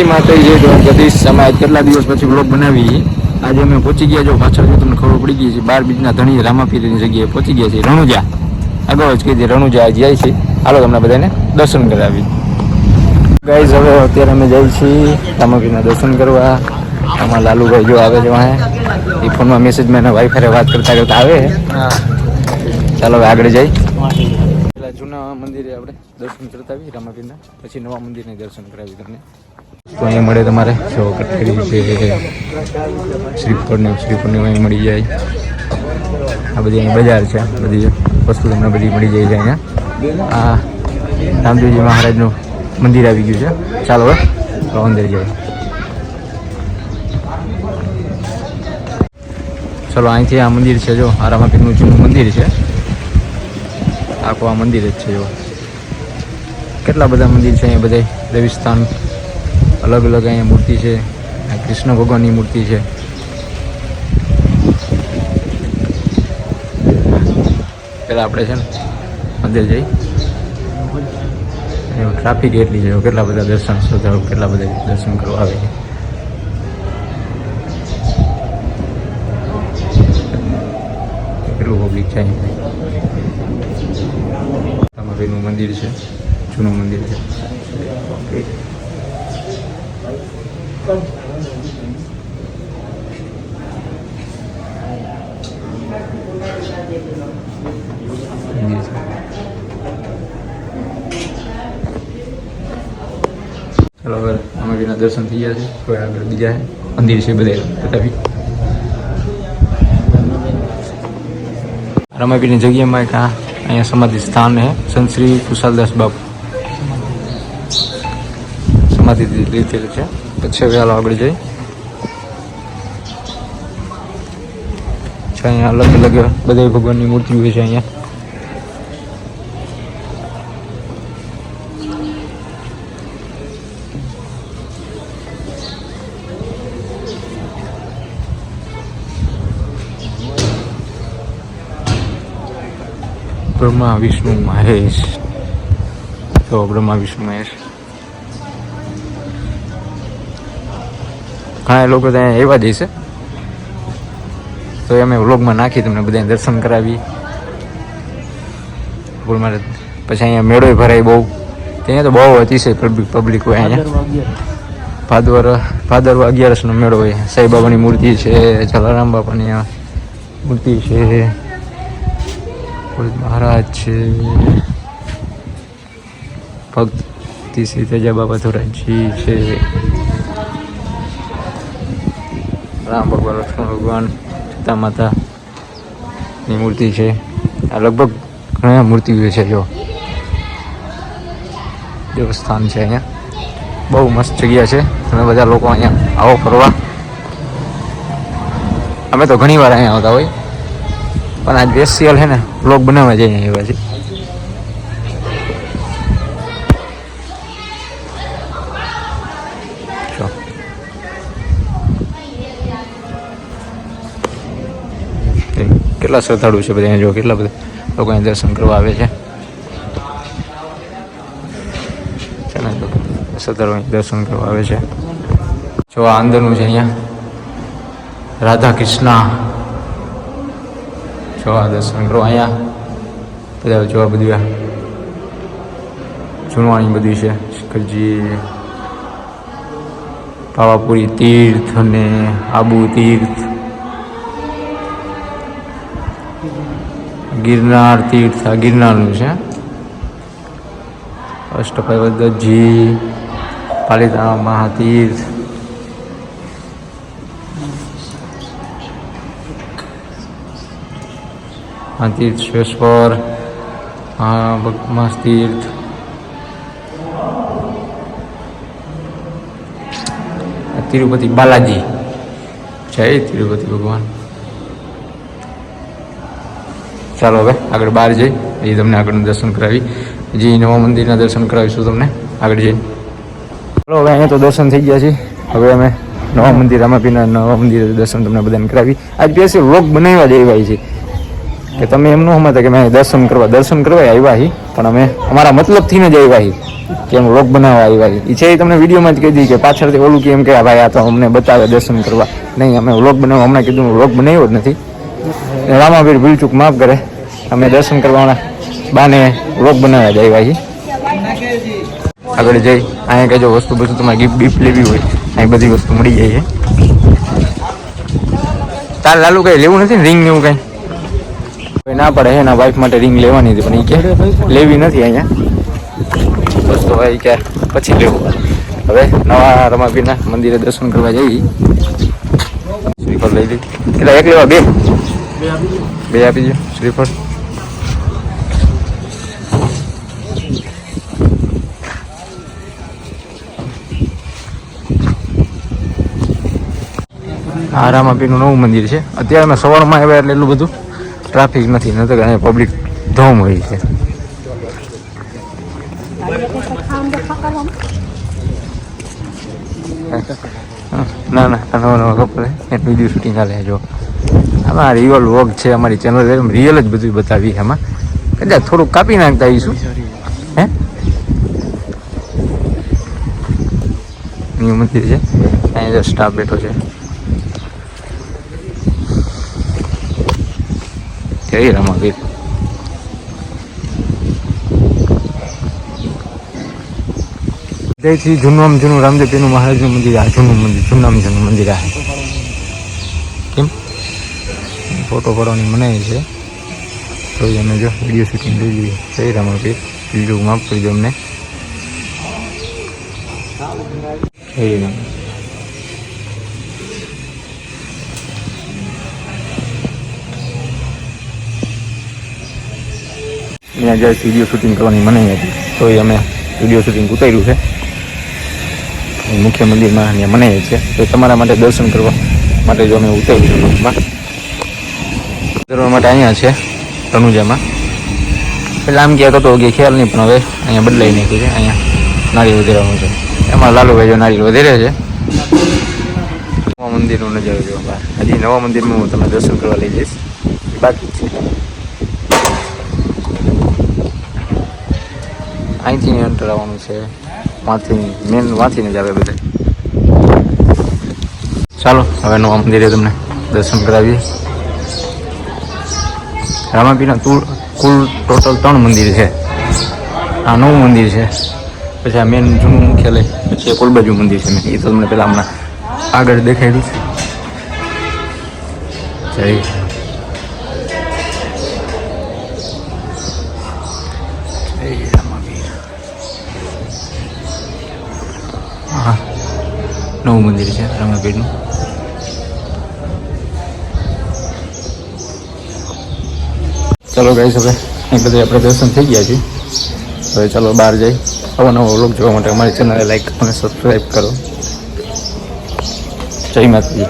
જય માતાજી, જય દ્વારકાધીશ. અમે આજ કેટલા દિવસ પછી બ્લોગ બનાવી. આજે અમે પહોંચી ગયા. જો પાછળ જો તમને ખબર પડી ગઈ છે, 12 બીજના ધણી રામાપીરની જગ્યાએ પહોંચી ગયા છે. રણુજા અગાઉ જ કીધી, રણુજા જાય છે. હાલો તમને બધાને દર્શન કરાવી. ગાઈઝ હવે અત્યારે અમે જઈએ છીએ રામાપીરના દર્શન કરવા. આમાં લાલુભાઈ જો આવે છે, વાહે એ ફોનમાં મેસેજમાં એના વાઈફાઈ વાત કરતા કરતા આવે. ચાલો હવે આગળ જઈ. પેલા જૂના મંદિરે આપણે દર્શન કરતા આવી રામાપીરના, પછી નવા મંદિરને દર્શન કરાવી તમને. તો અહીંયા મળે તમારે જો કટકરી છે, શ્રીફળની અહીં મળી જાય. આ બધી અહીં બજાર છે, બધી વસ્તુ તમને બધી મળી જાય છે અહીંયા. આ રામદેવજી મહારાજનું મંદિર આવી ગયું છે. ચાલો હવે અંદર જાય. ચલો અહીંથી આ મંદિર છે, જો આ રામાપીરનું જૂનું મંદિર છે. આખું આ મંદિર જ છે. જો કેટલા બધા મંદિર છે અહીંયા, બધા દેવીસ્થાન અલગ અલગ અહીંયા મૂર્તિ છે. કૃષ્ણ ભગવાનની મૂર્તિ છે. પેલા આપણે છે ને મંદિર જઈ. ટ્રાફિક એટલી છે, કેટલા બધા દર્શન શ્રદ્ધાળુ કેટલા બધા દર્શન કરવા આવે છે. કેટલું પબ્લિક છે અહીંયા. રામાપીરનું મંદિર છે, જૂનું મંદિર છે. ચલો હવે રામાપીરના દર્શન થઈ ગયા છે. હવે આગળ બીજા મંદિર છે બધે બતાવી. રામાપીરની જગ્યામાં એક અહીંયા સમાધિ સ્થાન છે, સંત શ્રી કુશાલદાસ બાપુ સમાધિ લીધેલું છે. પછી હવે હાલો આગળ જઈ. અહીંયા અલગ અલગ બધા ભગવાનની મૂર્તિઓ છે. અહીંયા બ્રહ્મા વિષ્ણુ મહેશ. તો બ્રહ્મા વિષ્ણુ મહેશ ઘણા લોકો ત્યાં એવા જ છે. તો અમે વ્લોગમાં નાખી તમને બધા દર્શન કરાવી. મારે પછી અહીંયા મેળો ભરાય બહુ. ત્યાં તો બહુ અતિશય પબ્લિક હોય. અહીંયા ભાદરવા 11નો મેળો હોય. સાંઈ બાબાની મૂર્તિ છે, જલારામ બાપાની મૂર્તિ છે, મહારાજ છે, ભક્ત શ્રી તેજા બાબા ધોરાજી છે, રામ ભગવાન, લક્ષ્મણ ભગવાન, સીતા માતાની મૂર્તિ છે. આ લગભગ ઘણા મૂર્તિઓ છે. જો દેવસ્થાન છે અહીંયા, બહુ મસ્ત જગ્યા છે. તમે બધા લોકો અહીંયા આવો ફરવા. અમે તો ઘણી વાર અહીંયા આવતા હોય, પણ આજ સ્પેશિયલ છે ને વ્લોગ બનાવવા જઈએ એવા છે. કેટલા શ્રદ્ધાળુ છે બધા. જો કેટલા બધા લોકો અહીં દર્શન કરવા આવે છે. શ્રદ્ધાળુ અહીં દર્શન કરવા આવે છે. જો આ અંદરનું છે. અહીંયા રાધા કૃષ્ણ. જો આ દર્શન કરો. અહીંયા બધા જોવા બધું જૂનવાણી બધી છે. શિખરજી, પાવાપુરી તીર્થ અને આબુ તીર્થ, ગિરનાર તીર્થ. આ ગિરનારનું છે. અષ્ટભૈરવજી, પાલિતાણા મહાતીર્થ, તીર્થેશ્વર, માસ તીર્થ, તિરુપતિ બાલાજી. જય તિરુપતિ ભગવાન. ચાલો હવે આગળ બહાર જઈ એ તમને આગળનું દર્શન કરાવી. હજી નવા મંદિરના દર્શન કરાવીશું તમને આગળ જઈને. ચાલો હવે અહીંયા તો દર્શન થઈ ગયા છે. હવે અમે નવા મંદિર, રામાપીરના નવા મંદિર દર્શન તમને બધાને કરાવી. આજ પેસે વ્લોગ બનાવ્યા જ આવ્યા છે કે તમે એમ ન સમજતા કે મેં દર્શન કરવા આવ્યા છીએ, પણ અમે અમારા મતલબથી જ આવ્યા છીએ. કે એમ વ્લોગ બનાવવા આવ્યા એ છે. એ તમને વિડીયોમાં જ કહી દીધી કે પાછળથી ઓલું કે એમ કે ભાઈ આ તો અમને બતાવે દર્શન કરવા. નહીં, અમે વ્લોગ બનાવવા હમણાં કીધું વ્લોગ બનાવ્યો જ નથી. રામાપીર ભૂલચૂક માફ કરે, અમે દર્શન કરવાના બાને વ્લોગ બનાવ્યા જ આવ્યા છીએ. આગળ જઈ અહીંયા કહેજો વસ્તુ બધું તમારે ગિફ્ટ બિફ્ટ લેવી હોય અહીં બધી વસ્તુ મળી જાય છે. તાર લાલુ કઈ લેવું નથી ને રિંગ ને એવું કઈ ના પડે એના વાઈફ માટે રિંગ લેવાની હતી પણ એ કે લેવી નથી અહીંયા બસ તો ભાઈ કે પછી લેવું. હવે નવા રમાપીરના મંદિરે દર્શન કરવા જઈ શ્રીફળ લઈ લીધી. એટલે એક લેવા બે આપી દો શ્રીફળ. આ રામાપીરનું નવું મંદિર છે. અત્યારે મેં સવારમાં આવ્યા એટલે એટલું બધું ટ્રાફિક નથી, ન તો અહીંયા પબ્લિક ધોમ હોય છે. ના નવા કપડે એક વિડીયો શૂટિંગ ચાલે જો. આમાં રિયલ વ્લોગ છે અમારી ચેનલ, રિયલ જ બધું બતાવીએ. એમાં કદાચ થોડુંક કાપી નાખતા આવીશું. હે ન્યુ મંદિર છે, અહીંયા સ્ટાફ બેઠો છે. જય રામાપીર. જયથી જૂનું રામદેવપીરનું મહારાજનું મંદિર આ જૂનું મંદિર આ કેમ ફોટો પાડવાની મનાઈ છે તો અમે જો વિડીયો શૂટિંગ લઈ લઈએ. જય રામાપીર વિડીયો માફ કરી દો અમને. અહીંયા જ્યારે વિડીયો શૂટિંગ કરવાની મનાઈ હતી તો અમે વિડીયો શૂટિંગ ઉતાર્યું છે મુખ્ય મંદિરમાં. અહીંયા મનાઈ છે તો તમારા માટે દર્શન કરવા માટે જો અમે ઉતાર્યું છે કરવા માટે અહીંયા છે રણુજામાં. પહેલાં આમ ક્યાં હતો કે ખ્યાલ નહીં પણ હવે અહીંયા બદલાઈ નાખ્યું છે. અહીંયા નારિયેળ વધેરવાનું છે, એમાં લાલુભાઈ જો નારિયેળ વધેરે છે. નવા મંદિરનો નજારો જો બહાર. હજી નવા મંદિરમાં હું તમને દર્શન કરવા લઈ જઈશ, બાકી છે. અહીંથી એન્ટર આવવાનું છે, મેન વાંચીને જ આવે બધા. ચાલો હવે નવા મંદિરે તમને દર્શન કરાવીએ. રામાપીરના કુલ ટોટલ 3 મંદિર છે. આ નવું મંદિર છે, પછી આ મેન જૂનું મુખ્યાલય, પછી એક કોલબાજુ મંદિર છે. મેં એ તો તમને પહેલાં હમણાં આગળ દેખાડ્યું છે. જય રામાપીર. હા નવું મંદિર છે રામાપીરનું. ચાલો ગાઈસ હવે એ બધે આપણે દર્શન થઈ ગયા છે. હવે ચાલો બહાર જઈ નવો વ્લોગ જોવા માટે અમારી ચેનલને લાઈક અને સબસ્ક્રાઈબ કરો. જય માતાજી.